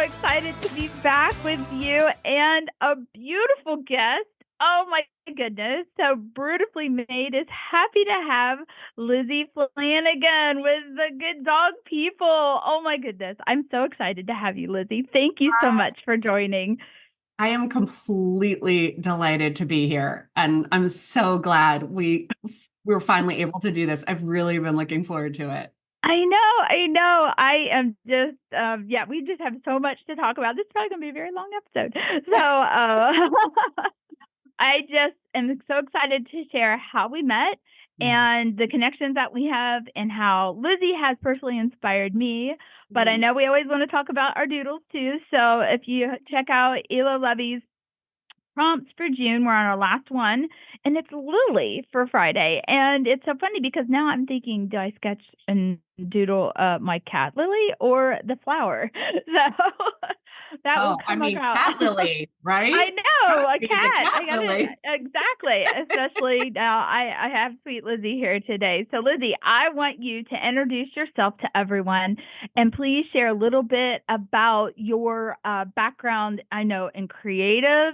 excited to be back with you and a beautiful guest. Oh my goodness. So Beautifully Made is happy to have Lizzy Flanagan with the Good Dog People. Oh my goodness. I'm so excited to have you, Lizzy. Thank you so much for joining. I am completely delighted to be here, and I'm so glad we were finally able to do this. I've really been looking forward to it. I know. I am just, yeah, we just have so much to talk about. This is probably going to be a very long episode. I just am so excited to share how we met Yeah. and the connections that we have and how Lizzy has personally inspired me. But I Mm. know we always want to talk about our doodles too. So if you check out Ela Levy's prompts for June. We're on our last one, and it's Lily for Friday. And it's so funny because now I'm thinking, do I sketch and doodle my cat Lily or the flower? So that will Oh, I come mean, about. cat lily, right? I know Gotta a be the cat. cat I got it lily. exactly. Especially now, I have sweet Lizzy here today. So Lizzy, I want you to introduce yourself to everyone, and please share a little bit about your background. I know in creative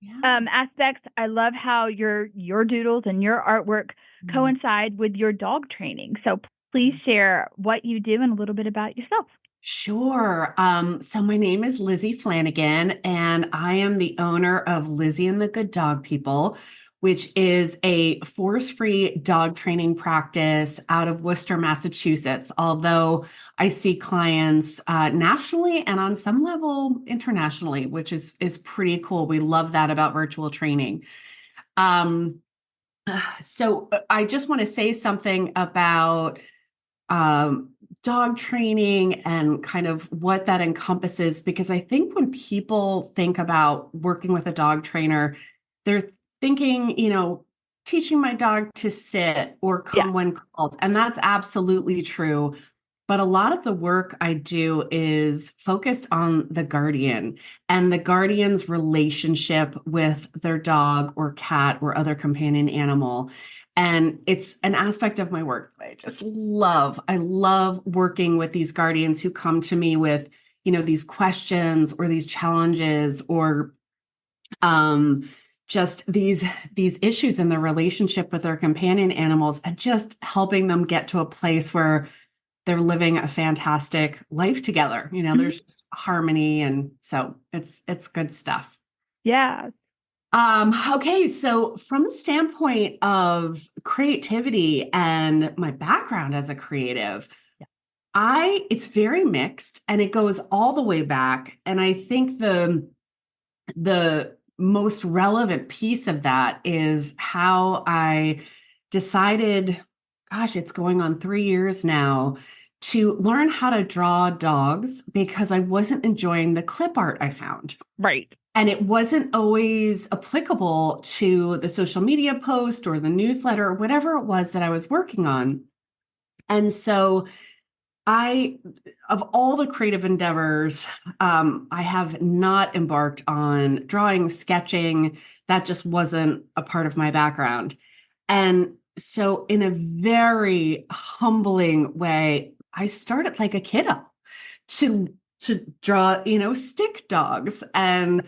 Yeah. aspects. I love how your doodles and your artwork Mm. coincide with your dog training. So please share what you do and a little bit about yourself. Sure. So my name is Lizzy Flanagan, and I am the owner of Lizzy and the Good Dog People, which is a force-free dog training practice out of Worcester, Massachusetts. Although I see clients nationally and on some level internationally, which is pretty cool. We love that about virtual training. Um, so I just want to say something about um, dog training and kind of what that encompasses. Because I think when people think about working with a dog trainer, they're thinking, teaching my dog to sit or Yeah. come when called. And that's absolutely true. But a lot of the work I do is focused on the guardian and the guardian's relationship with their dog or cat or other companion animal. And it's an aspect of my work that I just love. I love working with these guardians who come to me with, these questions or these challenges or um, just these issues in their relationship with their companion animals, and just helping them get to a place where they're living a fantastic life together. Mhm. There's just harmony, and so it's good stuff. Yeah. Okay, so from the standpoint of creativity and my background as a creative, it's very mixed and it goes all the way back. And I think the most relevant piece of that is how I decided, gosh, it's going on 3 years now, to learn how to draw dogs because I wasn't enjoying the clip art I found. Right. And it wasn't always applicable to the social media post or the newsletter or whatever it was that I was working on. And so I, of all the creative endeavors, I have not embarked on drawing, sketching. That just wasn't a part of my background. And so, in a very humbling way, I started like a kiddo to draw, stick dogs and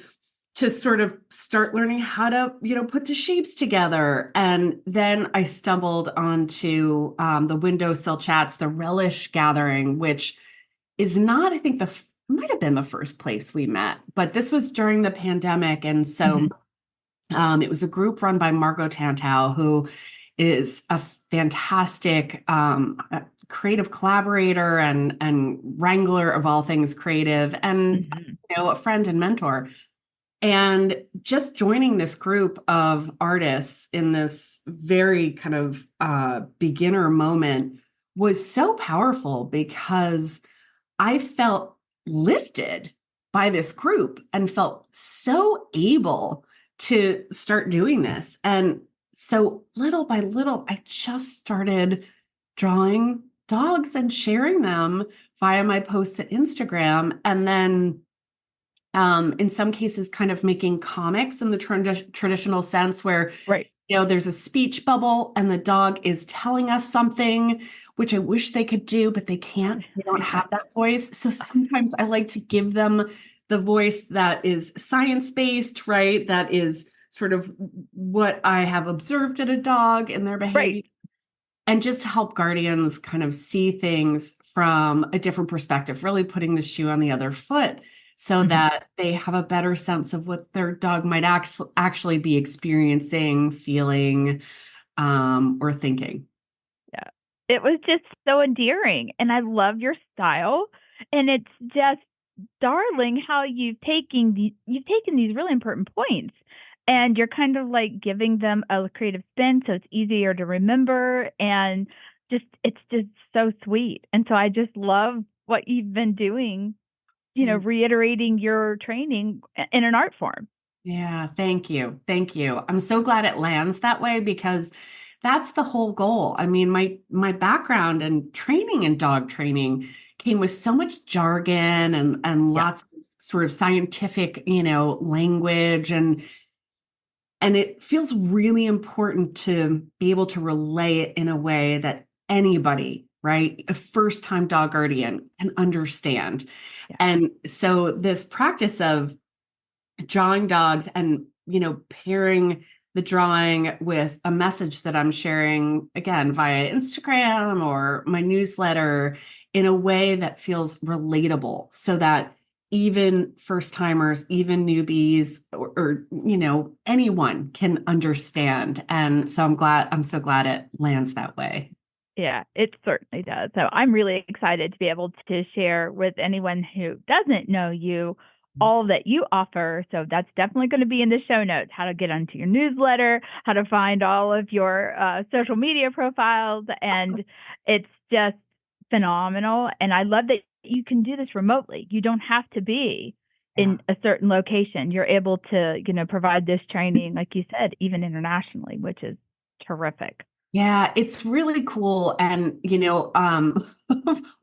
to sort of start learning how to, put the shapes together. And then I stumbled onto the Windowsill chats, the Relish Gathering, which is not, I think, might have been the first place we met, but this was during the pandemic. And so Mhm. it was a group run by Margot Tantau, who is a fantastic creative collaborator and wrangler of all things creative, and Mhm. a friend and mentor. And just joining this group of artists in this very kind of beginner moment was so powerful because I felt lifted by this group and felt so able to start doing this. And so little by little, I just started drawing dogs and sharing them via my posts at Instagram. And then in some cases, kind of making comics in the traditional sense where Right. There's a speech bubble and the dog is telling us something, which I wish they could do, but they can't. They don't I know. have that voice. So sometimes I like to give them the voice that is science-based, right? That is sort of what I have observed in a dog and their Right. behavior, and just to help guardians kind of see things from a different perspective, really putting the shoe on the other foot so Mhm. that they have a better sense of what their dog might actually be experiencing, feeling, or thinking. Yeah. It was just so endearing, and I love your style, and it's just darling how you've taken these really important points, and you're kind of like giving them a creative spin so it's easier to remember, and just it's just so sweet. And so I just love what you've been doing, reiterating your training in an art form. Yeah, thank you. Thank you. I'm so glad it lands that way because that's the whole goal. I mean, my background and training in dog training came with so much jargon and Yeah. lots of sort of scientific, language and it feels really important to be able to relay it in a way that anybody, right, a first-time dog guardian can understand. Yeah. And so this practice of drawing dogs and pairing the drawing with a message that I'm sharing again via Instagram or my newsletter in a way that feels relatable so that even first timers, even newbies or anyone can understand. And so I'm so glad it lands that way. Yeah, it certainly does. So I'm really excited to be able to share with anyone who doesn't know you all that you offer. So that's definitely going to be in the show notes, how to get onto your newsletter, how to find all of your social media profiles. And it's just phenomenal. And I love that you can do this remotely. You don't have to be Yeah. in a certain location. You're able to, provide this training, like you said, even internationally, which is terrific. Yeah, it's really cool. And,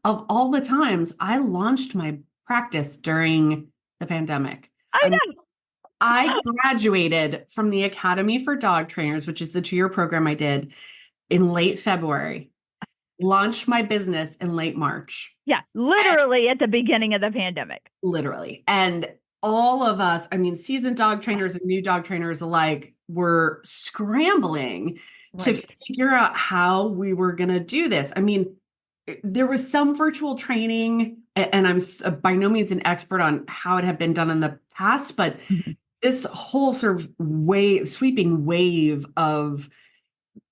of all the times I launched my practice during the pandemic. I I mean, know. I graduated from the Academy for Dog Trainers, which is the 2-year program I did in late February, launched my business in late March, Yeah, literally at the beginning of the pandemic. literally. And all of us, I mean, seasoned dog trainers and new dog trainers alike, were scrambling to Right. figure out how we were going to do this. I mean, there was some virtual training, and I'm by no means an expert on how it had been done in the past, but Mhm. this whole sort of sweeping wave of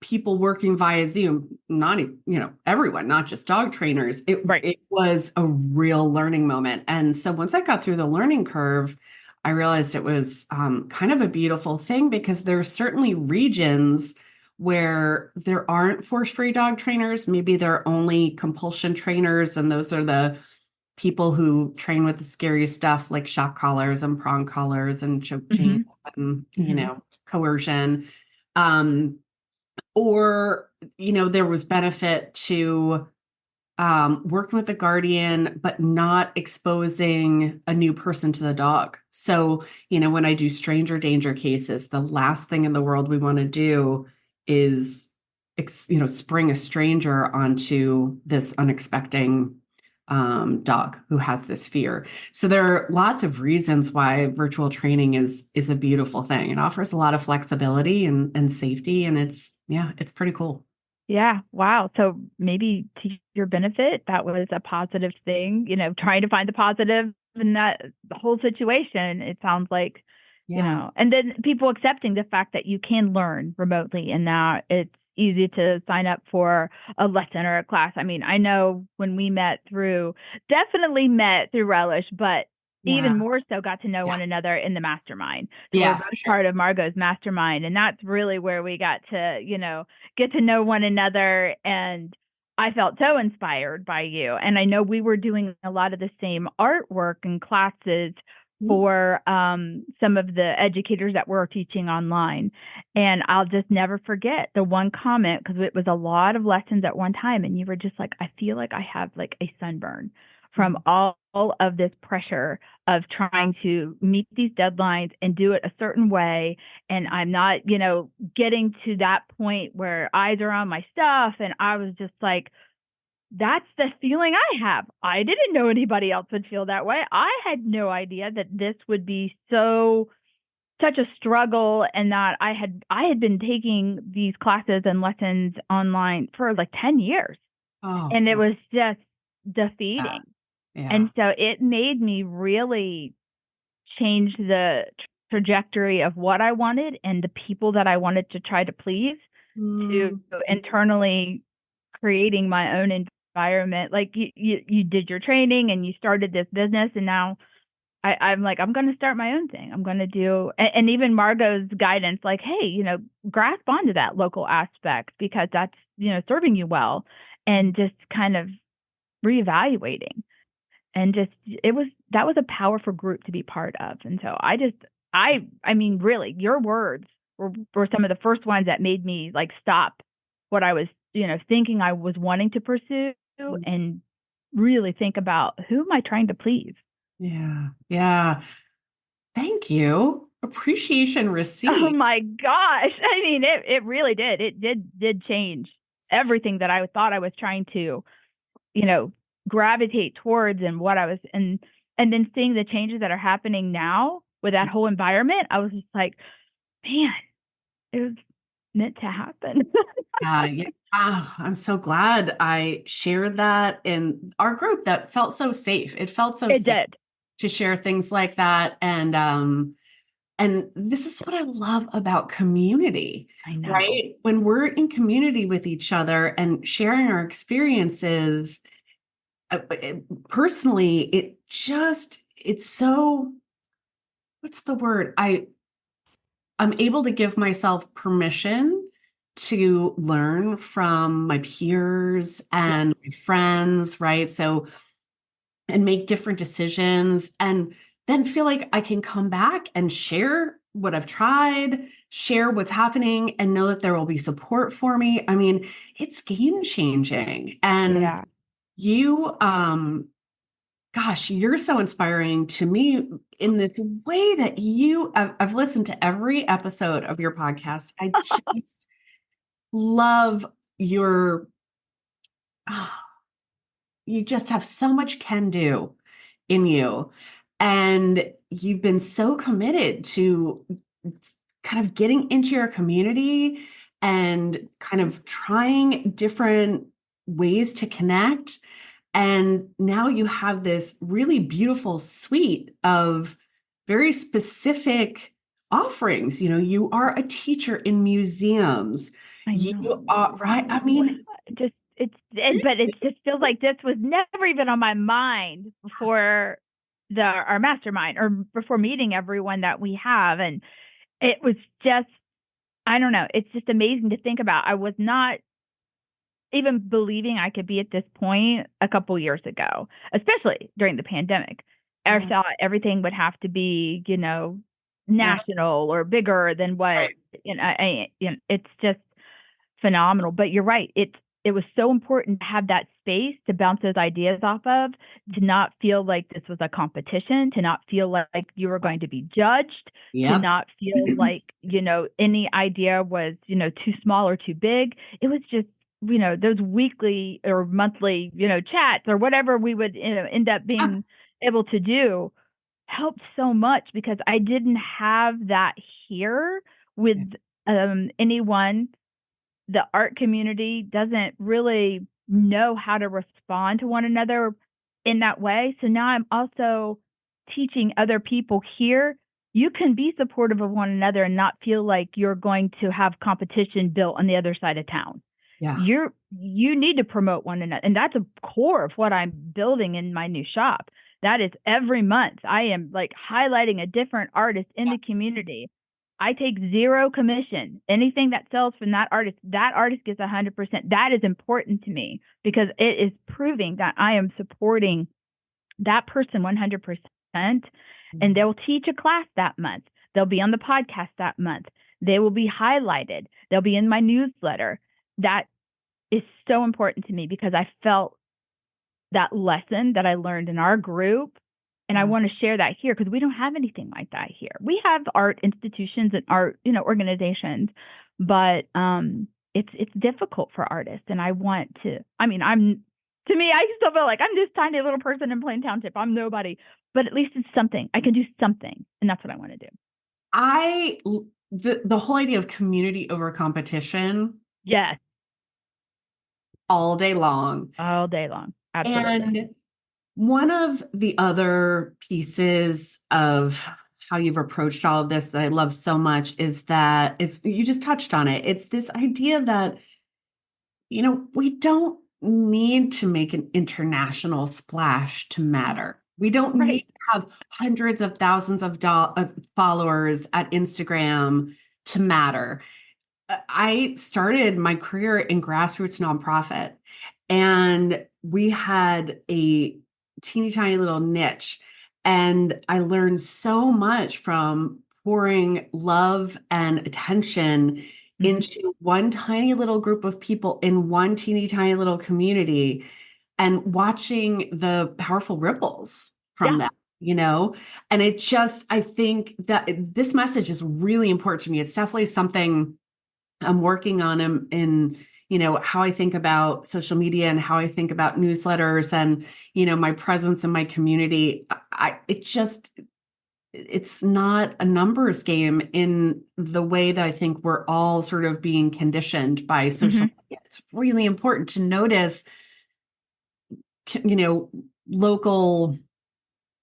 people working via Zoom, not everyone, not just dog trainers. It Right. it was a real learning moment. And so once I got through the learning curve, I realized it was kind of a beautiful thing because there are certainly regions where there aren't force-free dog trainers. Maybe they're only compulsion trainers, and those are the people who train with the scary stuff like shock collars and prong collars and choke chains Mhm. and Mhm. coercion. Um, or there was benefit to working with the guardian but not exposing a new person to the dog. So when I do stranger danger cases, the last thing in the world we want to do is spring a stranger onto this unexpected dog who has this fear. So there are lots of reasons why virtual training is a beautiful thing. It offers a lot of flexibility and safety, and it's pretty cool. Yeah. Wow. So maybe to your benefit, that was a positive thing, trying to find the positive in that the whole situation. It sounds like, Yeah. and then people accepting the fact that you can learn remotely and that it's easy to sign up for a lesson or a class. I mean, I know when we definitely met through Relish, but Yeah. even more so got to know Yeah. one another in the mastermind. So we're Yeah, for both sure. part of Margot's mastermind. And that's really where we got to, get to know one another. And I felt so inspired by you. And I know we were doing a lot of the same artwork and classes for some of the educators that were teaching online. And I'll just never forget the one comment because it was a lot of lessons at one time. And you were just like, I feel like I have like a sunburn from all of this pressure of trying to meet these deadlines and do it a certain way. And I'm not, getting to that point where eyes are on my stuff. And I was just like, that's the feeling I have. I didn't know anybody else would feel that way. I had no idea that this would be such a struggle, and that I had been taking these classes and lessons online for like 10 years, Oh, and it was just yeah. defeating. Yeah. And so it made me really change the trajectory of what I wanted and the people that I wanted to try to please, to Mm, internally creating my own environment. Like you did your training and you started this business, and now I'm like, I'm going to start my own thing. I'm going to do, and even Margot's guidance, like, hey, grasp onto that local aspect because that's, serving you well, and just kind of reevaluating. And just, that was a powerful group to be part of. And so I mean, really, your words were some of the first ones that made me like stop what I was, thinking I was wanting to pursue, and really think about, who am I trying to please? yeah. Yeah. Thank you. Appreciation Oh received. my gosh. I mean, it really did. It did change everything that I thought I was trying to, you know, gravitate towards, and what I was, and then seeing the changes that are happening now with that whole environment, I was just like, man, it was meant to happen. Yeah. I'm so glad I shared that in our group. That felt so safe. It felt so It safe did. to share things like that. And this is what I love about community, I know. right? When we're in community with each other and sharing our experiences, personally, it's so, what's the word? I'm able to give myself permission to learn from my peers Yeah. and my friends, right? So, and make different decisions, and then feel like I can come back and share what I've tried, share what's happening, and know that there will be support for me. I mean, it's game changing. And Yeah. you, gosh, you're so inspiring to me in this way that I've listened to every episode of your podcast. I just love your, ah, you just have so much can do in you. And you've been so committed to kind of getting into your community and kind of trying different ways to connect. And now you have this really beautiful suite of very specific offerings. You are a teacher in museums. I You know. are, right? I mean, Just but it just feels like this was never even on my mind before our mastermind, or before meeting everyone that we have. And it was just, I don't know, it's just amazing to think about. I was not even believing I could be at this point a couple years ago, especially during the pandemic. I yeah, thought everything would have to be, yeah, national or bigger than what, right. it's just phenomenal. But you're right. It was so important to have that space to bounce those ideas off of, to not feel like this was a competition, to not feel like you were going to be judged, to Yep. not feel like, any idea was, too small or too big. It was just, those weekly or monthly, chats or whatever we would, end up Ah, being able to do, helped so much, because I didn't have that here with yeah, anyone. The art community doesn't really know how to respond to one another in that way. So now I'm also teaching other people here, you can be supportive of one another and not feel like you're going to have competition built on the other side of town. yeah, You need to promote one another. And that's a core of what I'm building in my new shop. That is, every month I am like highlighting a different artist in the community. I take zero commission. Anything that sells from that artist gets 100%. That is important to me, because it is proving that I am supporting that person 100%. And they'll teach a class that month. They'll be on the podcast that month. They will be highlighted. They'll be in my newsletter. That is so important to me, because I felt that lesson that I learned in our group. And I Yeah. want to share that here because we don't have anything like that here. We have art institutions and art, organizations, but it's difficult for artists. And I want to. I mean, to me, I still feel like I'm this tiny little person in Plain Township. I'm nobody, but at least it's something. I can do something, and that's what I want to do. I the whole idea of community over competition Yes, all day long. all day long. Absolutely. And one of the other pieces of how you've approached all of this that I love so much is you just touched on it. It's this idea that, we don't need to make an international splash to matter. We don't need Right. to have hundreds of thousands of followers at Instagram to matter. I started my career in grassroots nonprofit, and we had a teeny tiny little niche. And I learned so much from pouring love and attention Hmm. into one tiny little group of people in one teeny tiny little community and watching the powerful ripples from Yeah. that, And I think that this message is really important to me. It's definitely something I'm working on in how I think about social media and how I think about newsletters and, my presence in my community. It's not a numbers game in the way that I think we're all sort of being conditioned by social Hmm. media. It's really important to notice, you know, local,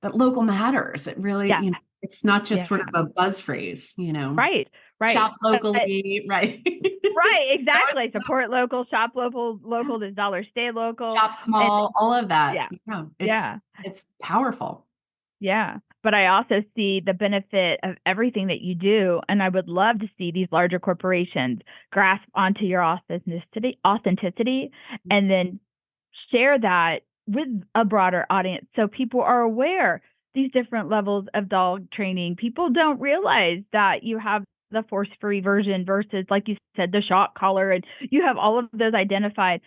that local matters. It really, Yeah. it's not just sort Yeah. of a buzz phrase, Right. Right. shop locally, right? Right. Exactly. Support local, shop local. Local. Does dollar stay local? Shop And small, all of that. yeah. Yeah, it's Yeah. it's powerful. Yeah. But I also see the benefit of everything that you do. And I would love to see these larger corporations grasp onto your authenticity and then share that with a broader audience so people are aware these different levels of dog training. People don't realize that you have the force free version versus, like you said, the shock collar, and you have all of those identified.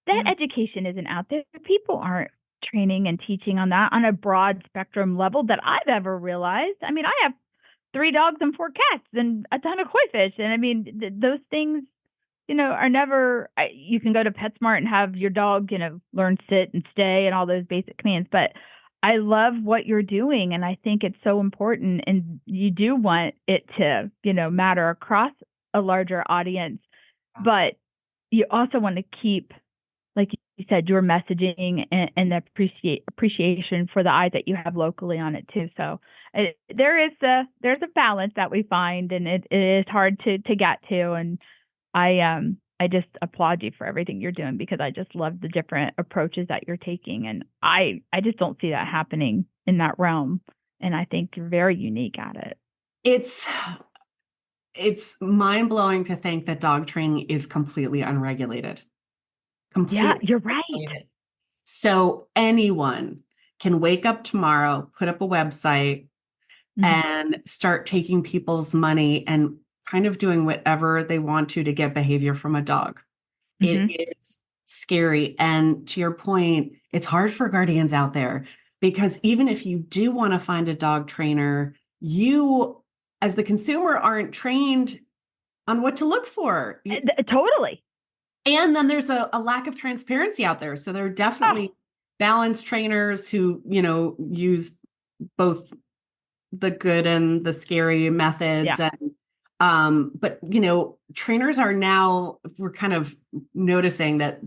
That Yeah. education isn't out there. People aren't training and teaching on that on a broad spectrum level that I've ever realized. I mean, I have 3 dogs and 4 cats and a ton of koi fish. And I mean, those things, are never, you can go to PetSmart and have your dog, learn sit and stay and all those basic commands. But I love what you're doing. And I think it's so important. And you do want it to, matter across a larger audience. But you also want to keep, like you said, your messaging and the appreciation for the eye that you have locally on it too. So there's a balance that we find, and it is hard to get to. And I just applaud you for everything you're doing because I just love the different approaches that you're taking, and I just don't see that happening in that realm. And I think you're very unique at it. It's it's mind-blowing to think that dog training is completely unregulated. Yeah, Completely you're right. unregulated. So anyone can wake up tomorrow, put up a website, Hmm. and start taking people's money and kind of doing whatever they want to get behavior from a dog. It Hmm. is scary. And to your point, it's hard for guardians out there because even if you do want to find a dog trainer, you, as the consumer, aren't trained on what to look for. Totally. And then there's a lack of transparency out there. So there are Oh, definitely balanced trainers who, use both the good and the scary yeah. methods. And but trainers are now, we're kind of noticing that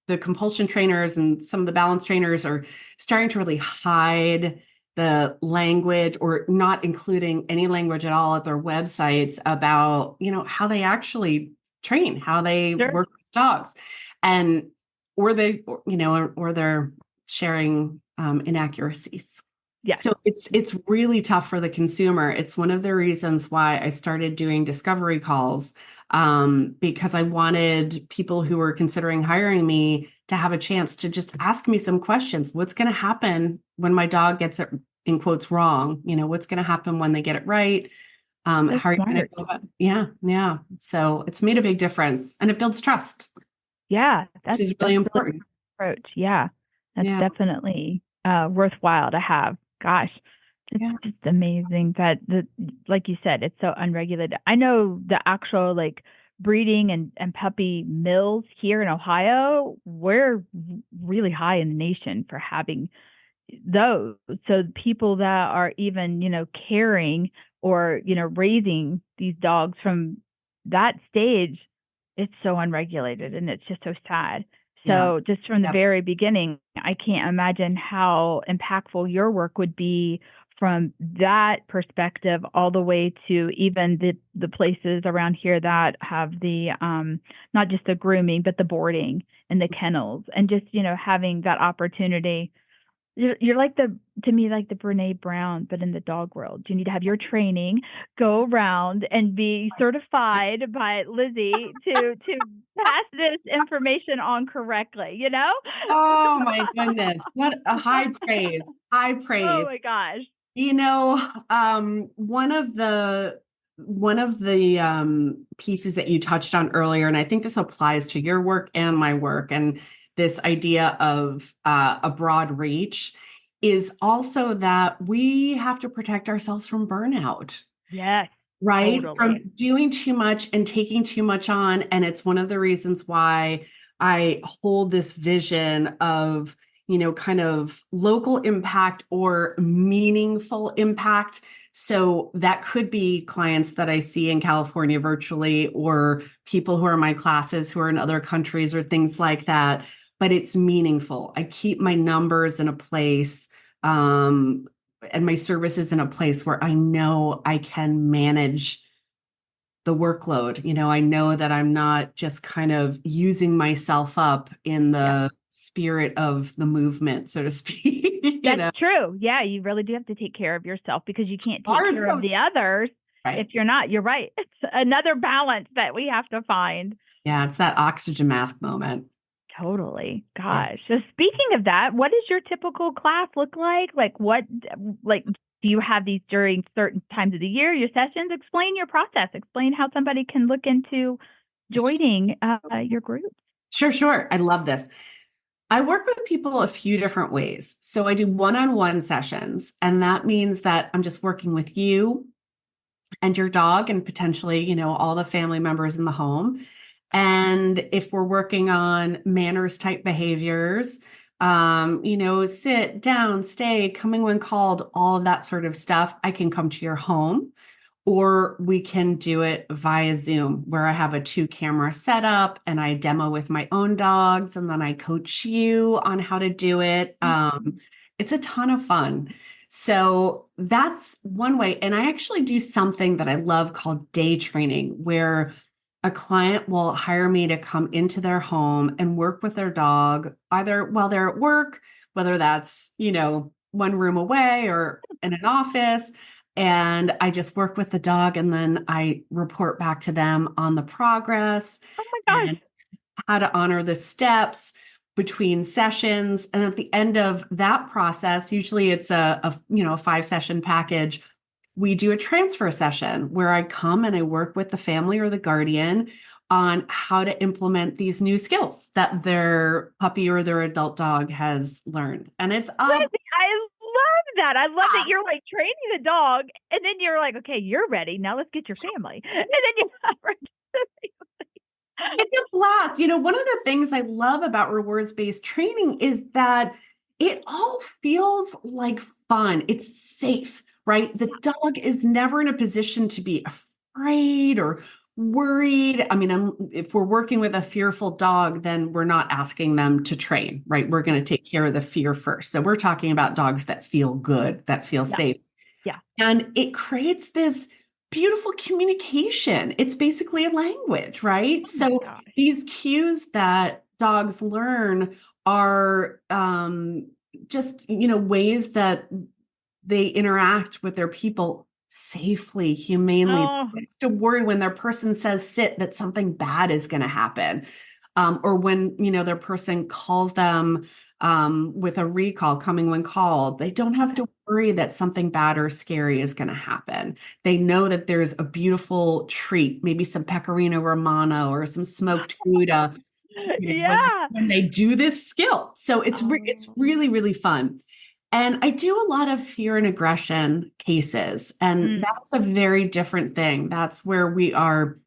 the compulsion trainers and some of the balance trainers are starting to really hide the language or not including any language at all at their websites about how they actually train, how they Sure. work with dogs. And or they're sharing inaccuracies. Yes. So it's really tough for the consumer. It's one of the reasons why I started doing discovery calls, because I wanted people who were considering hiring me to have a chance to just ask me some questions. What's going to happen when my dog gets it in quotes wrong? What's going to happen when they get it right? So How are you going to smart. go about? Yeah, yeah. So it's made a big difference, and it builds trust, Yeah, which is really that's really important. approach. Yeah. That's Yeah. definitely worthwhile to have. Gosh, it's Yeah. just amazing that like you said, it's so unregulated. I know the actual like breeding and puppy mills here in Ohio, we're really high in the nation for having those. So people that are even, caring or, raising these dogs from that stage, it's so unregulated and it's just so sad. Yeah. So just from the Yep. very beginning, I can't imagine how impactful your work would be from that perspective all the way to even the places around here that have the not just the grooming but the boarding and the kennels and just having that opportunity. You're like to me, like the Brene Brown, but in the dog world. You need to have your training, go around and be certified by Lizzy to pass this information on correctly, you know? Oh my goodness. What a high praise. High Oh praise. my gosh. One of the pieces that you touched on earlier, and I think this applies to your work and my work, and this idea of a broad reach is also that we have to protect ourselves from burnout, Yes, right? From totally. doing too much and taking too much on. And it's one of the reasons why I hold this vision of, kind of local impact or meaningful impact. So that could be clients that I see in California virtually, or people who are in my classes who are in other countries or things like that. But it's meaningful. I keep my numbers in a place. Um, and my services in a place where I know I can manage the workload. I know that I'm not just kind of using myself up in Yeah. the spirit of the movement, so to speak. That's true. Yeah, you really do have to take care of yourself because you can't take Hard care of the sometimes, others if right? you're not. You're right. It's another balance that we have to find. Yeah, it's that oxygen mask moment. Totally. Yeah. Gosh. So speaking of that, what does your typical class look like? Like, do you have these during certain times of the year, your sessions? Explain your process. Explain how somebody can look into joining your group. Sure, sure. I love this. I work with people a few different ways. So I do one-on-one sessions, and that means that I'm just working with you and your dog and potentially, all the family members in the home. And if we're working on manners type behaviors, sit down, stay, coming when called, all of that sort of stuff, I can come to your home. Or we can do it via Zoom, where I have a 2 camera setup and I demo with my own dogs, and then I coach you on how to do it. It's a ton of fun. So that's one way. And I actually do something that I love called day training, where a client will hire me to come into their home and work with their dog, either while they're at work, whether that's, one room away or in an office. And I just work with the dog, and then I report back to them on the progress Oh my gosh. and how to honor the steps between sessions. And at the end of that process, usually it's a 5 session package. We do a transfer session where I come and I work with the family or the guardian on how to implement these new skills that their puppy or their adult dog has learned. And it's a Lizzie, I love that. I love that you're like training the dog, and then you're like, okay, you're ready. Now let's get your family. And then you It's a blast. One of the things I love about rewards-based training is that it all feels like fun. It's safe, right? The dog is never in a position to be afraid or worried. I mean, if we're working with a fearful dog, then we're not asking them to train, right? We're going to take care of the fear first. So we're talking about dogs that feel good, that feel yeah, safe. yeah. And it creates this beautiful communication. It's basically a language, right? Oh my So gosh. these cues that dogs learn are just, ways that they interact with their people safely, humanely. Oh, They don't have to worry when their person says sit that something bad is going to happen. Or when, their person calls them with a recall coming when called, they don't have to worry that something bad or scary is going to happen. They know that there's a beautiful treat, maybe some pecorino romano or some smoked Gouda Yeah. when they do this skill. So it's Oh. really, really fun. And I do a lot of fear and aggression cases, and Mm, that's a very different thing. That's where we are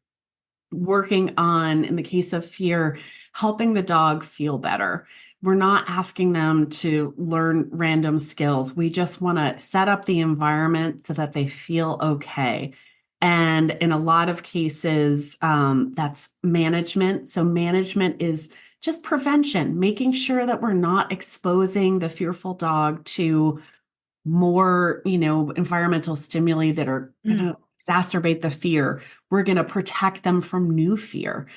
working on, in the case of fear, helping the dog feel better. We're not asking them to learn random skills. We just want to set up the environment so that they feel okay. And in a lot of cases, that's management. So, management is just prevention, making sure that we're not exposing the fearful dog to more, environmental stimuli that are going mm, to exacerbate the fear. We're going to protect them from new fear.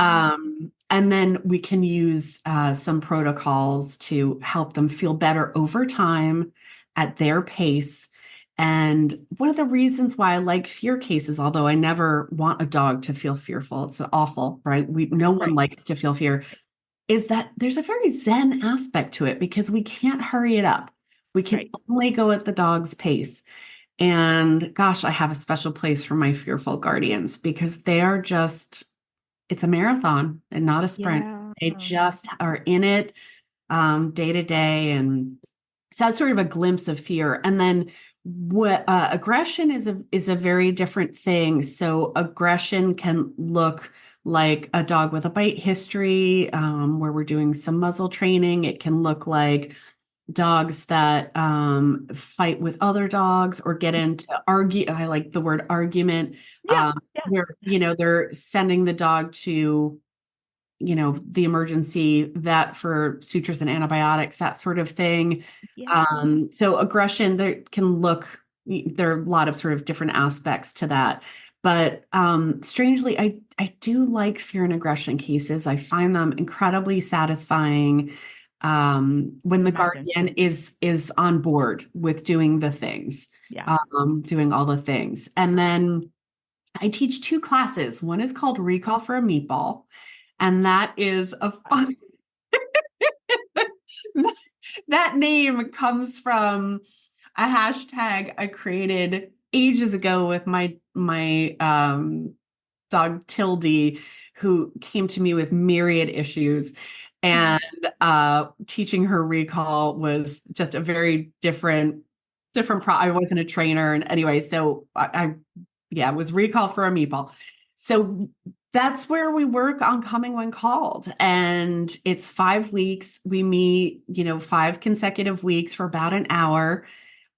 mm. And then we can use some protocols to help them feel better over time at their pace. And one of the reasons why I like fear cases, although I never want a dog to feel fearful, it's awful, right? No one Right, likes to feel fear, is that there's a very zen aspect to it because we can't hurry it up. We can right. only go at the dog's pace. And gosh, I have a special place for my fearful guardians because they are just, it's a marathon and not a sprint. Yeah. They just are in it day to day. And so that's sort of a glimpse of fear. And then what aggression is a very different thing. So aggression can look like a dog with a bite history, where we're doing some muzzle training. It can look like dogs that fight with other dogs or get into argue. I like the word argument, Yeah, yeah, where they're sending the dog to the emergency vet for sutures and antibiotics, that sort of thing. yeah. So aggression, there are a lot of sort of different aspects to that. But strangely, I do like fear and aggression cases. I find them incredibly satisfying when Can the imagine. guardian is on board with doing the things, Yeah. doing all the things. And then I teach two classes. One is called Recall for a Meatball, and that is a Wow. fun. That name comes from a hashtag I created ages ago with my dog Tildy, who came to me with myriad issues. And teaching her recall was just a very I wasn't a trainer. And anyway, so yeah, it was recall for a meatball. So that's where we work on coming when called. And it's 5 weeks. We meet, 5 consecutive weeks for about an hour.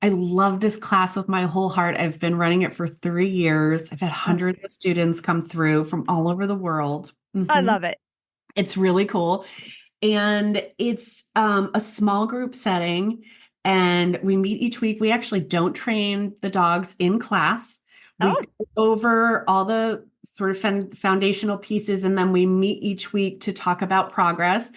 I love this class with my whole heart. I've been running it for 3 years. I've had Oh, hundreds of students come through from all over the world. I Mhm. love it. It's really cool. And it's a small group setting. And we meet each week. We actually don't train the dogs in class. We Oh, go over all the sort of foundational pieces, and then we meet each week to talk about progress.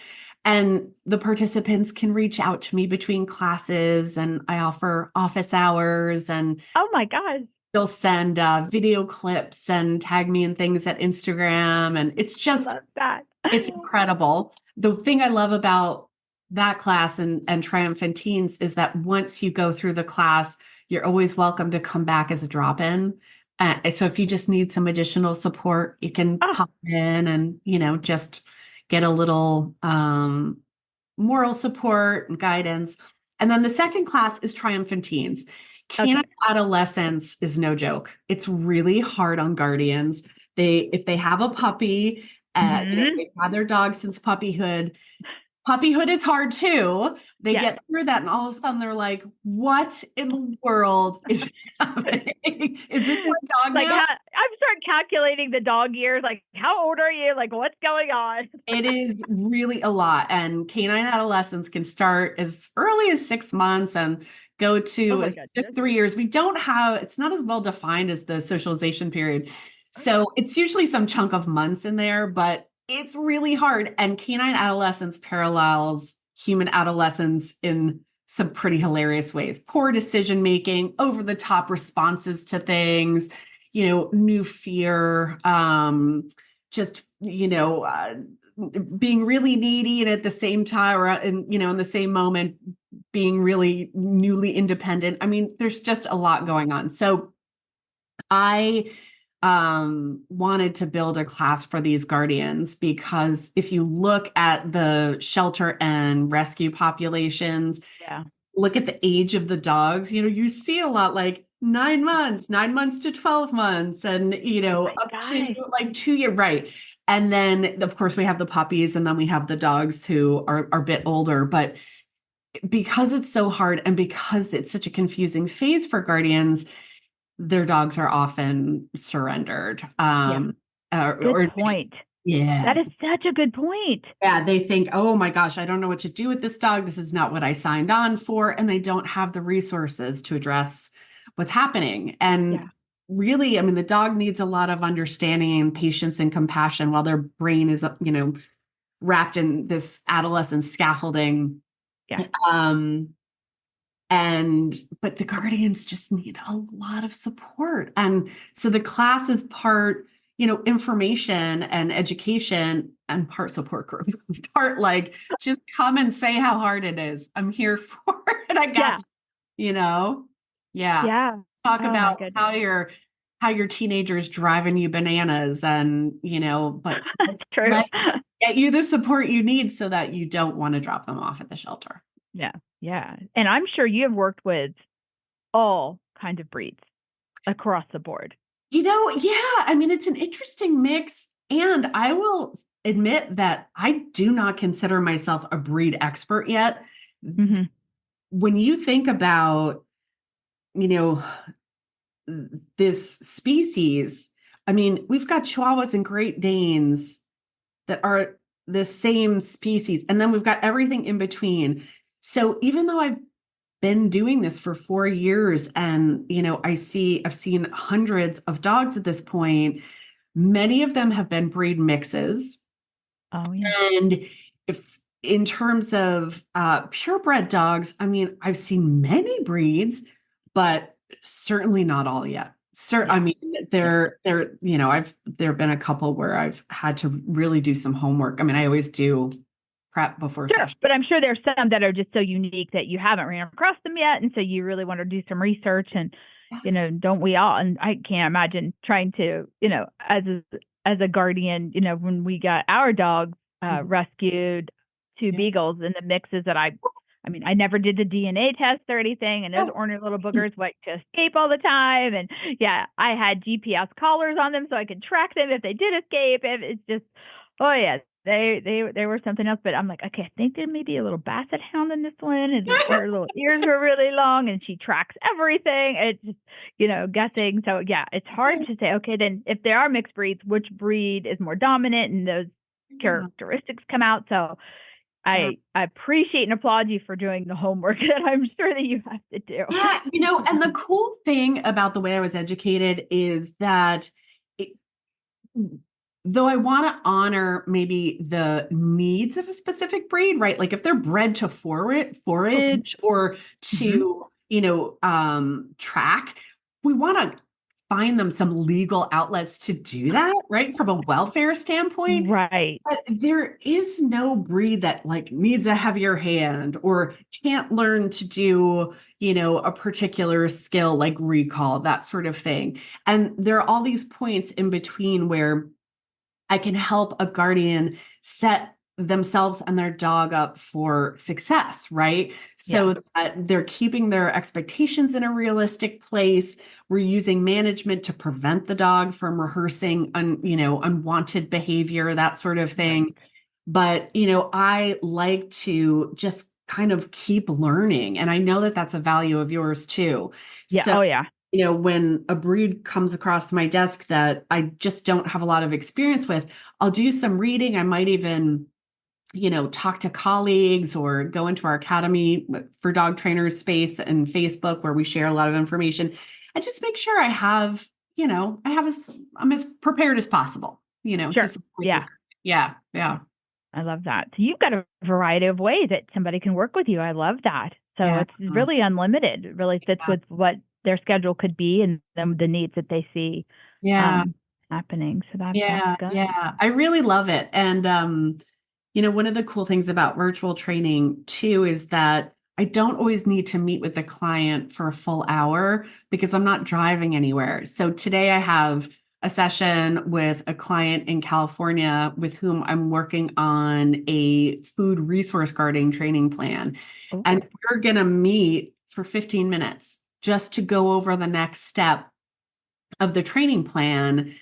And the participants can reach out to me between classes, and I offer office hours, and oh my God. they'll send video clips and tag me in things at Instagram. And I love that. it's incredible. The thing I love about that class and Triumphant Teens is that once you go through the class, you're always welcome to come back as a drop-in. So if you just need some additional support, you can Oh, pop in and, just get a little moral support and guidance. And then the second class is Triumphant Teens. Canine okay. adolescence is no joke. It's really hard on guardians. If they have a puppy, Hmm. they've had their dog since puppyhood. Puppyhood is hard too. They Yes. get through that, and all of a sudden they're like, "What in the world is happening? Is this my dog Like, now?" I'm start calculating the dog years. Like, how old are you? Like, what's going on? It is really a lot. And canine adolescence can start as early as 6 months and go Oh to my as just goodness. 3 years. It's not as well defined as the socialization period. Okay. So it's usually some chunk of months in there, but it's really hard. And canine adolescence parallels human adolescence in some pretty hilarious ways. Poor decision making, over the top responses to things, new fear, just, being really needy and at the same time, or in the same moment being really newly independent. I mean, there's just a lot going on. So I wanted to build a class for these guardians because if you look at the shelter and rescue populations, Yeah. look at the age of the dogs, you see a lot like 9 months, 9 months to 12 months, and, Oh my up to gosh. like 2 years, right? And then, of course, we have the puppies, and then we have the dogs who are a bit older. But because it's so hard and because it's such a confusing phase for guardians, their dogs are often surrendered. Yeah. Good Or point. yeah, That is such a good point. yeah, they think, oh my gosh, I don't know what to do with this dog. This is not what I signed on for. And they don't have the resources to address what's happening. And Yeah. really, I mean, the dog needs a lot of understanding and patience and compassion while their brain is, wrapped in this adolescent scaffolding. Yeah. Um, but the guardians just need a lot of support. And so the class is part, information and education, and part support group, part like just come and say how hard it is. I'm here for it. I got, Yeah. you know, yeah. Yeah. Talk Oh my about goodness. how your teenager's driving you bananas, and but That's true. let get you the support you need so that you don't want to drop them off at the shelter. Yeah. Yeah. And I'm sure you have worked with all kinds of breeds across the board. Yeah, I mean, it's an interesting mix. And I will admit that I do not consider myself a breed expert yet. Mm-hmm. When you think about, you know, this species, I mean, we've got Chihuahuas and Great Danes that are the same species, and then we've got everything in between. So even though I've been doing this for 4 years, and I've seen hundreds of dogs at this point, many of them have been breed mixes. Oh yeah. And if in terms of purebred dogs, I mean, I've seen many breeds, but certainly not all yet. I Yeah. mean, Yeah. I've there have been a couple where I've had to really do some homework. I mean, I always do prep before Sure. session. But I'm sure there's some that are just so unique that you haven't ran across them yet. And so you really want to do some research and, don't we all? And I can't imagine trying to, as a guardian, when we got our dog Mhm. rescued, two Yeah. beagles, and the mixes that I mean, I never did the DNA test or anything, and those Yeah. ornery little boogers like to escape all the time. And yeah, I had GPS collars on them so I could track them if they did escape. If it's just, oh yeah, they were something else. But I'm like, okay, I think there may be a little basset hound in this one, and her little ears were really long, and she tracks everything. It's just, guessing. So yeah, it's hard to say. Okay, then if there are mixed breeds, which breed is more dominant, and those Yeah. characteristics come out. So Yeah. I appreciate and applaud you for doing the homework that I'm sure that you have to do. Yeah, and the cool thing about the way I was educated is that it, though I want to honor maybe the needs of a specific breed, right? Like if they're bred to forage or Mm-hmm. to, track, we want to find them some legal outlets to do that, right? From a welfare standpoint. Right. But there is no breed that like needs a heavier hand or can't learn to do, a particular skill like recall, that sort of thing. And there are all these points in between where I can help a guardian set themselves and their dog up for success, right? Yeah. So that they're keeping their expectations in a realistic place. We're using management to prevent the dog from rehearsing unwanted behavior, that sort of Right. thing. But, I like to just kind of keep learning. And I know that that's a value of yours too. Yeah. So Oh yeah. when a breed comes across my desk that I just don't have a lot of experience with, I'll do some reading. I might even, talk to colleagues or go into our Academy for Dog Trainers space and Facebook where we share a lot of information. And just make sure I'm as prepared as possible, to Sure. support this. Yeah. Yeah, yeah, I love that. So you've got a variety of ways that somebody can work with you. I love that. So yeah, it's really unlimited. It really fits with what their schedule could be and the needs that they see yeah, happening. So that's yeah, good. yeah. I really love it. And one of the cool things about virtual training too is that I don't always need to meet with the client for a full hour because I'm not driving anywhere. So today I have a session with a client in California with whom I'm working on a food resource guarding training plan. And Oh, we're going to meet for 15 minutes just to go over the next step of the training plan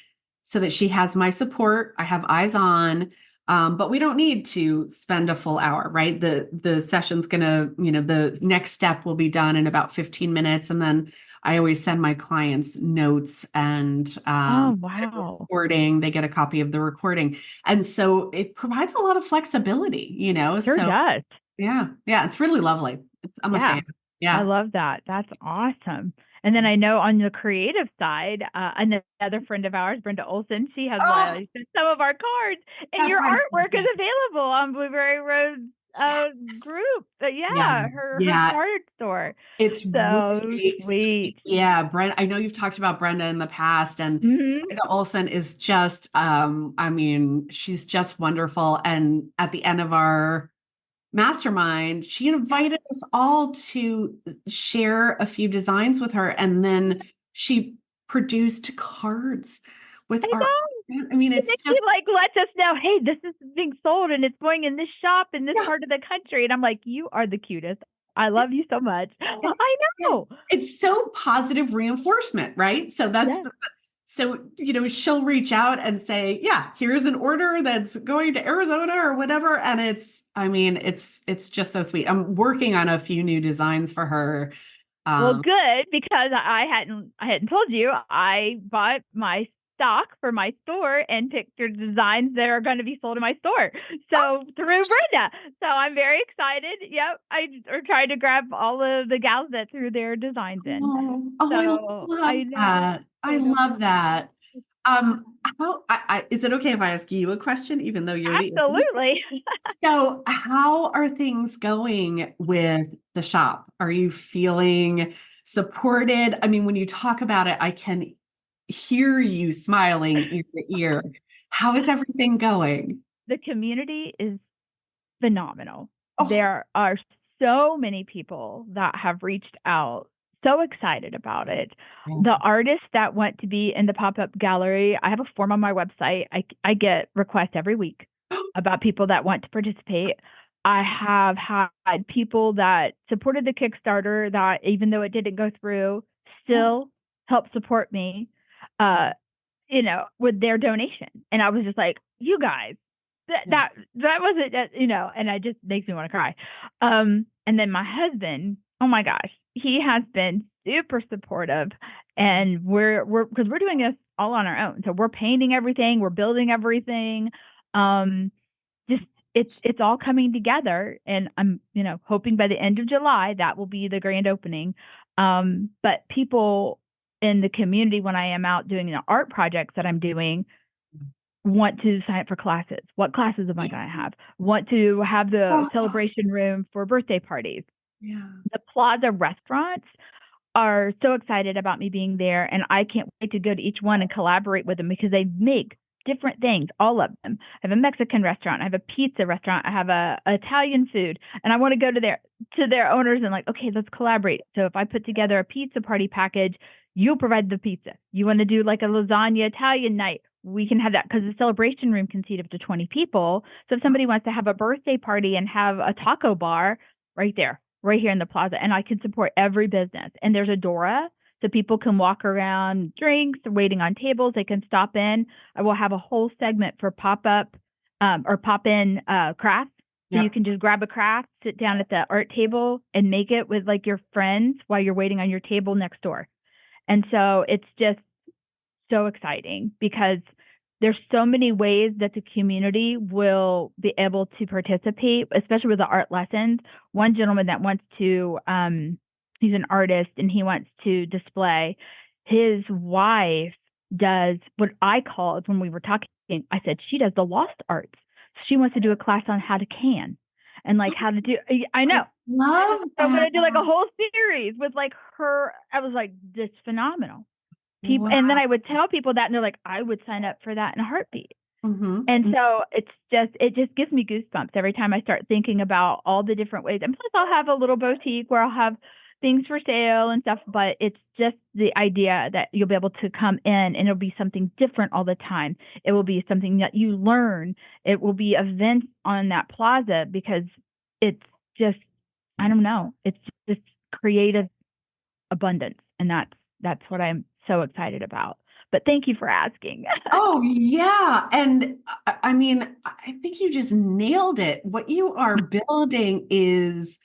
so that she has my support. I have eyes on, but we don't need to spend a full hour, right? The session's gonna, the next step will be done in about 15 minutes. And then I always send my clients notes and oh, wow. recording. They get a copy of the recording. And so it provides a lot of flexibility, Sure So does. yeah, it's really lovely. I'm a Yeah. fan. I Yeah. love that. That's awesome. And then I know on the creative side, another friend of ours, Brenda Olson, she has Oh, some of our cards, and that your Brenda artwork is Olsen. available on Blueberry Road Yes. group. Yeah. Yeah, her Yeah. card store. It's So really sweet. sweet. Yeah, Brenda, I know you've talked about Brenda in the past, and Hmm. Brenda Olson is just, I mean, she's just wonderful. And at the end of our mastermind, she invited us all to share a few designs with her, and then she produced cards with I our, know. I mean, And it's then she just, lets us know, hey, this is being sold and it's going in this shop in this yeah, part of the country. And I'm like, you are the cutest. I love you so much. it's, I yeah, know. it's so positive reinforcement, right? So Yeah. so, she'll reach out and say, yeah, here's an order that's going to Arizona or whatever. And I mean, it's just so sweet. I'm working on a few new designs for her. Well, Um, good because I hadn't told you I bought my stock for my store and picked your designs that are going to be sold in my store. So through Brenda. So I'm very excited. Yep. I are trying to grab all of the gals that threw their designs in. I So love I know. that. I I know. love that. Is it okay if I ask you a question, even though you're the Absolutely. So, how are things going with the shop? Are you feeling supported? I mean, when you talk about it, I can hear you smiling ear to ear. How is everything going? The community is phenomenal. Oh, There are so many people that have reached out, so excited about it. yeah. The artists that want to be in the pop up gallery, I have a form on my website. I get requests every week about people that want to participate. I have had people that supported the Kickstarter that, even though it didn't go through, still help support me. Uh, with their donation. And I was just like, you guys, that Yeah. that that wasn't and I just makes me want to cry. And then my husband, oh my gosh, he has been super supportive, and we're because we're doing this all on our own. So we're painting everything, we're building everything. Um, just it's all coming together, and I'm hoping by the end of July that will be the grand opening. But people in the community, when I am out doing the art projects that I'm doing, want to sign up for classes. What classes am I going to have? Want to have the Oh, celebration room for birthday parties. yeah. The Plaza restaurants are so excited about me being there, and I can't wait to go to each one and collaborate with them because they make different things, all of them. I have a Mexican restaurant, I have a pizza restaurant, I have a Italian food, and I want to go to their owners and like, okay, let's collaborate. So if I put together a pizza party package, you'll provide the pizza. You want to do like a lasagna Italian night, we can have that because the celebration room can seat up to 20 people. So if somebody wants to have a birthday party and have a taco bar, right there, right here in the plaza, and I can support every business. And there's a Dora, so people can walk around, drinks, waiting on tables. They can stop in. I will have a whole segment for pop up or pop in crafts. So you Yep. can just grab a craft, sit down at the art table, and make it with like your friends while you're waiting on your table next door. And so it's just so exciting because there's so many ways that the community will be able to participate, especially with the art lessons. One gentleman that wants to, he's an artist and he wants to display. His wife does what I call, when we were talking, I said, she does the lost arts. She wants to do a class on how to can and like how to do, I I know. love So I'm going to do like a that. whole series with like her. I was like, this phenomenal people. Wow. And then I would tell people that and they're like, I would sign up for that in a heartbeat. And Mm-hmm. so it just gives me goosebumps every time I start thinking about all the different ways. And plus I'll have a little boutique where I'll have things for sale and stuff, but it's just the idea that you'll be able to come in and it'll be something different all the time. It will be something that you learn. It will be events on that plaza because it's just, I don't know, it's just creative abundance. And that's what I'm so excited about. But thank you for asking. Oh, yeah. And I mean, I think you just nailed it. What you are building is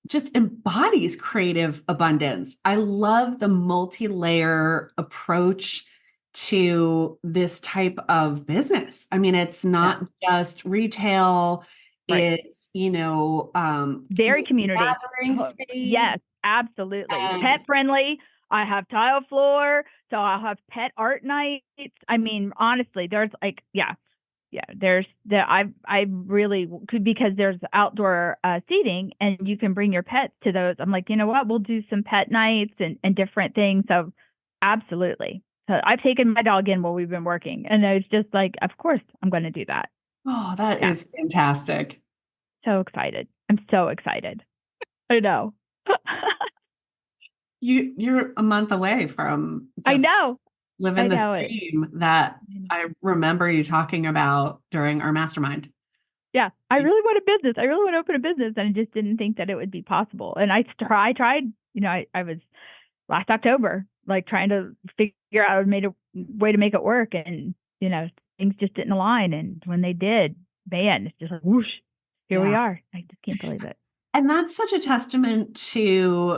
just embodies creative abundance. I love the multi-layer approach to this type of business. I mean, it's Yeah, not just retail, right. it's, Very community. gathering space Yes, absolutely. and Pet friendly. I have tile floor, so I'll have pet art nights. I mean, honestly, there's like, yeah, there's I really could because there's outdoor seating and you can bring your pets to those. I'm like, you know what? We'll do some pet nights and different things. So absolutely. So I've taken my dog in while we've been working, and it's just like, of course, I'm going to do that. oh, that Yeah, is fantastic. so excited. I'm so excited. I know. You're a month away from I just know. I living this know it. dream that I remember you talking about during our mastermind. Yeah, I really want a business. I really want to open a business, and I just didn't think that it would be possible. And I tried. I was last October, like trying to figure out a way to make it work, and things just didn't align. And when they did, man, it's just like whoosh, here we Yeah. are. I just can't believe it. And that's such a testament to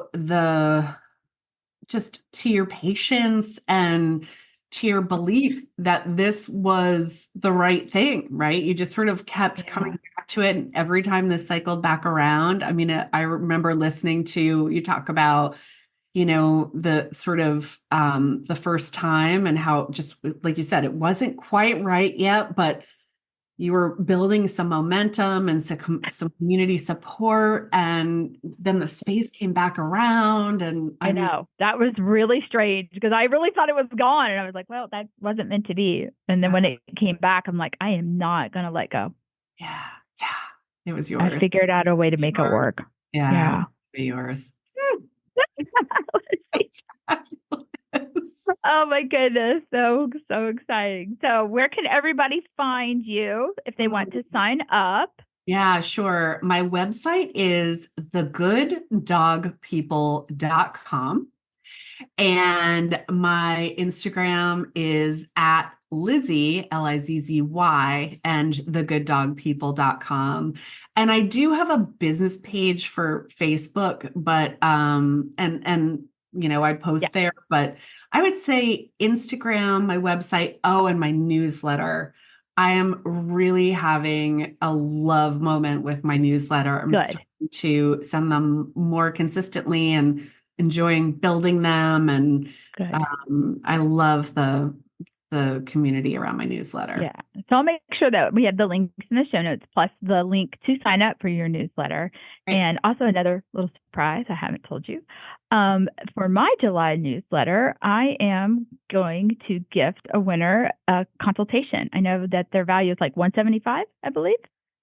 just to your patience and to your belief that this was the right thing, right? You just sort of kept Yeah, coming back to it. And every time this cycled back around, I mean, I remember listening to you talk about, the sort of the first time and how just like you said, it wasn't quite right yet, but you were building some momentum and some community support, and then the space came back around. And I I mean, know that was really strange because I really thought it was gone, and I was like, well, that wasn't meant to be. And then when it came back, I'm like, I am not gonna let go. yeah, yeah, it was I yours. figured out a way to make it Yours. work. Yeah, it was Yeah. yours. Oh my goodness. So, so exciting. So, where can everybody find you if they want to sign up? Yeah, sure. My website is thegooddogpeople.com. And my Instagram is at Lizzy, Lizzy, and thegooddogpeople.com. And I do have a business page for Facebook, but I Yeah, post there, but I would say Instagram, my website, oh, and my newsletter. I am really having a love moment with my newsletter. I'm good. starting to send them more consistently and enjoying building them. And Good. I love the community around my newsletter. Yeah. So I'll make sure that we have the links in the show notes, plus the link to sign up for your newsletter. Right. And also another little surprise I haven't told you. For my July newsletter, I am going to gift a winner a consultation. I know that their value is like 175, I believe.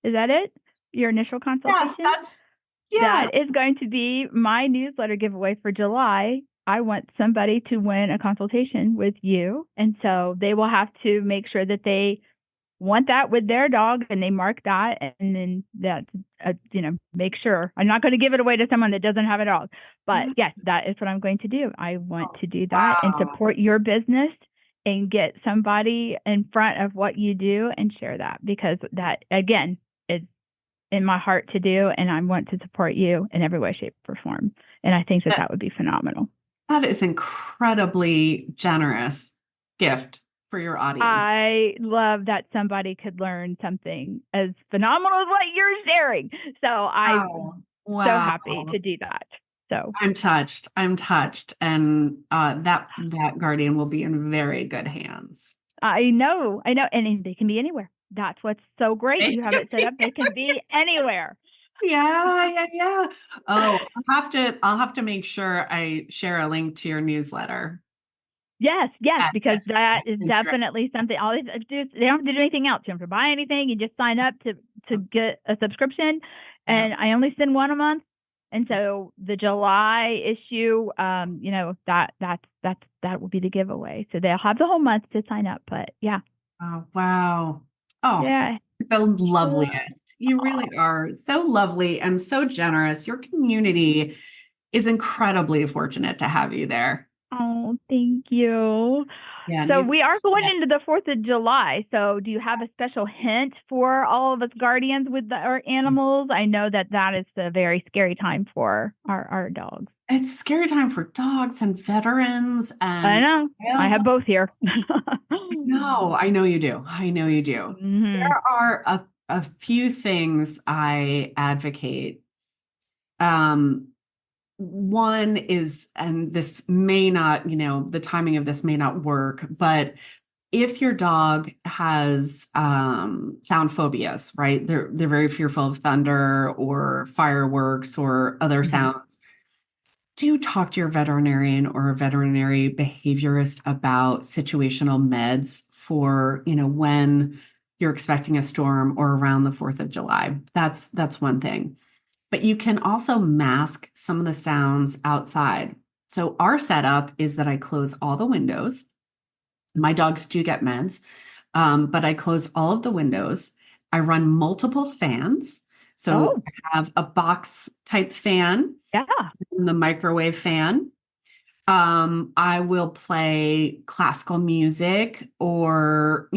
Is that it? Your initial Yes, consultation? yeah. That is going to be my newsletter giveaway for July. I want somebody to win a consultation with you. And so they will have to make sure that they want that with their dog and they mark that. And then make sure I'm not going to give it away to someone that doesn't have a dog. But Yeah. yes, that is what I'm going to do. I want to do that and Wow. support your business and get somebody in front of what you do and share that because that, again, is in my heart to do, and I want to support you in every way, shape, or form. And I think that That, that would be phenomenal. that is incredibly generous gift for your audience. I love that somebody could learn something as phenomenal as what you're sharing. So I'm Wow. so Wow. happy to do that. So I'm touched. I'm touched. And that guardian will be in very good hands. I know, and they can be anywhere. That's what's so great. You have it set up; they can be anywhere. Yeah, yeah, yeah. Oh, I'll have to make sure I share a link to your newsletter. Yes, yes, because That's that is great. definitely something. All they do, they don't have to do anything else. You don't have to buy anything. You just sign up to get a subscription, Yep. and I only send one a month. And so the July issue, that will be the giveaway. So they'll have the whole month to sign up. But yeah, Oh, wow. Oh, yeah. the Uh, loveliest. You really are so lovely and so generous. Your community is incredibly fortunate to have you there. Oh, thank you. Yeah, So these, we are going yeah. into the 4th of July. So do you have a special hint for all of us guardians with our animals? I know that that is a very scary time for our dogs. It's scary time for dogs and veterans I and know. I have wildlife. both here. No, I know you do. I know you do. Hmm. There are a few things I advocate. Um, One is, and this may not, the timing of this may not work, but if your dog has sound phobias, right? They're very fearful of thunder or fireworks or other Hmm. sounds. Do talk to your veterinarian or a veterinary behaviorist about situational meds for, when you're expecting a storm or around the 4th of July. That's one thing. But you can also mask some of the sounds outside. So our setup is that I close all the windows. My dogs do get meds, but I close all of the windows. I run multiple fans. So Oh, I have a box type fan yeah. and the microwave fan. I will play classical music or,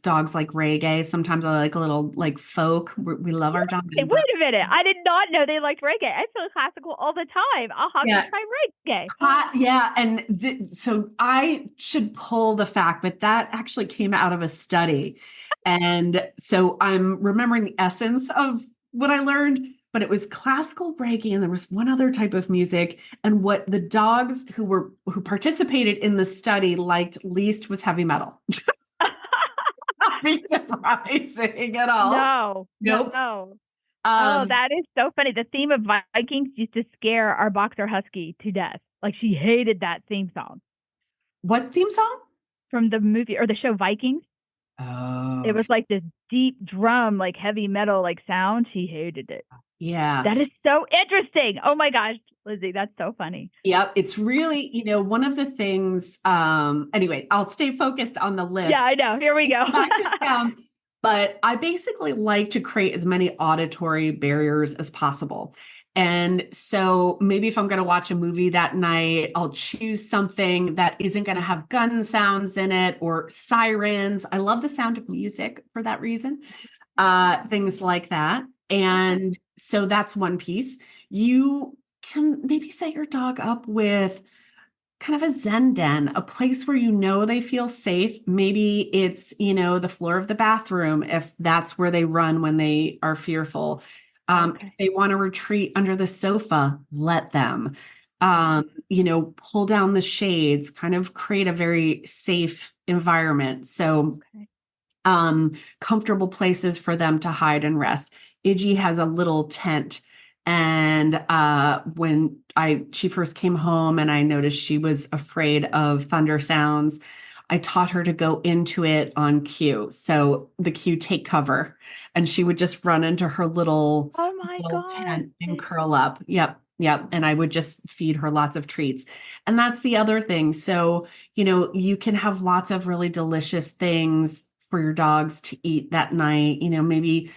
dogs like reggae. Sometimes I like a little like folk. We love our John Hey, Denver. wait a minute. I did not know they liked reggae. I feel classical all the time. I'll have to Yeah. try reggae. Yeah. And so I should pull the fact, but that actually came out of a study. And so I'm remembering the essence of what I learned, but it was classical reggae and there was one other type of music. And what the dogs who participated in the study liked least was heavy metal. Not be surprising at all. No, Nope. no. Oh, Um, that is so funny. The theme of Vikings used to scare our boxer husky to death. Like she hated that theme song what theme song? from the movie or the show Vikings. It Oh, was like this deep drum, like heavy metal, like sound. She hated it. yeah. That is so interesting. Oh my gosh, Lizzy, that's so funny. Yep, it's really, one of the things, anyway, I'll stay focused on the Yeah, list. I know. Here we go. Come back to sounds, but I basically like to create as many auditory barriers as possible. And so maybe if I'm going to watch a movie that night, I'll choose something that isn't going to have gun sounds in it or sirens. I love the sound of music for that reason, things like that. Okay. And so that's one piece. You can maybe set your dog up with kind of a Zen den, a place where they feel safe. Maybe it's, the floor of the bathroom if that's where they run when they are fearful. If Okay. they want to retreat under the sofa, let them. Okay. Pull down the shades, kind of create a very safe environment. So Okay. comfortable places for them to hide and rest. Iggy has a little tent. And when she first came home and I noticed she was afraid of thunder sounds, I taught her to go into it on cue. So the cue, take cover. And she would just run into her Oh my little God. tent and curl up. Yep. Yep. And I would just feed her lots of treats. And that's the other thing. So, you can have lots of really delicious things for your dogs to eat that night, maybe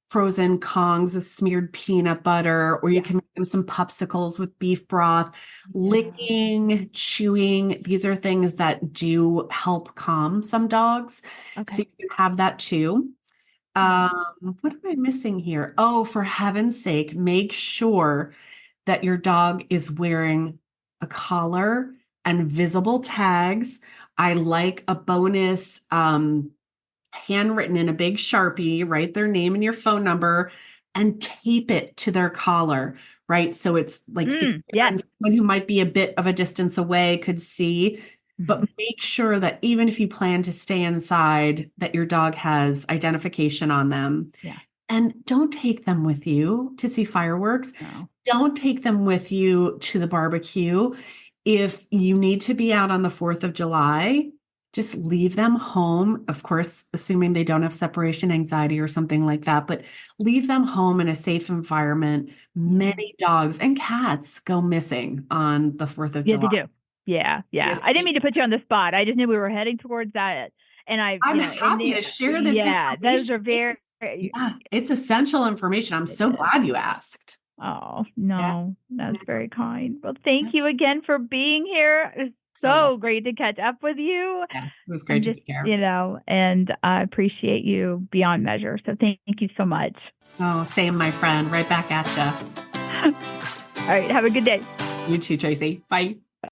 frozen Kongs of smeared peanut butter, or you Yeah. can make them some popsicles with beef broth. Yeah. Licking, chewing, these are things that do help calm some dogs. So Okay. you can have that too. Okay. What am I missing here? Oh, for heaven's sake, make sure that your dog is wearing a collar and visible tags. I like a bonus handwritten in a big Sharpie, write their name and your phone number and tape it to their collar, right? So it's like secure Yes. and someone who might be a bit of a distance away could see. But Hmm. make sure that even if you plan to stay inside, that your dog has identification on them. Yeah. And don't take them with you to see fireworks. No. Don't take them with you to the barbecue. If you need to be out on the 4th of July, just leave them home. Of course, assuming they don't have separation anxiety or something like that, but leave them home in a safe environment. Many dogs and cats go missing on the 4th of Yeah, they July. do. Yeah, yeah. Yes, I didn't mean to put you on the spot. I just knew we were heading towards that. And I'm and happy to share this those information. are very, Yeah, it's essential information. I'm it so is. glad you asked. Oh, Yeah, no, that's yeah, very kind. Well, thank you again for being here. It's so well. so great to catch up with you. Yeah, it was great And to just, be here. and I appreciate you beyond measure. So thank you so much. Oh, same, my friend. Right back at you. All right. Have a good day. You too, Tracy. Bye.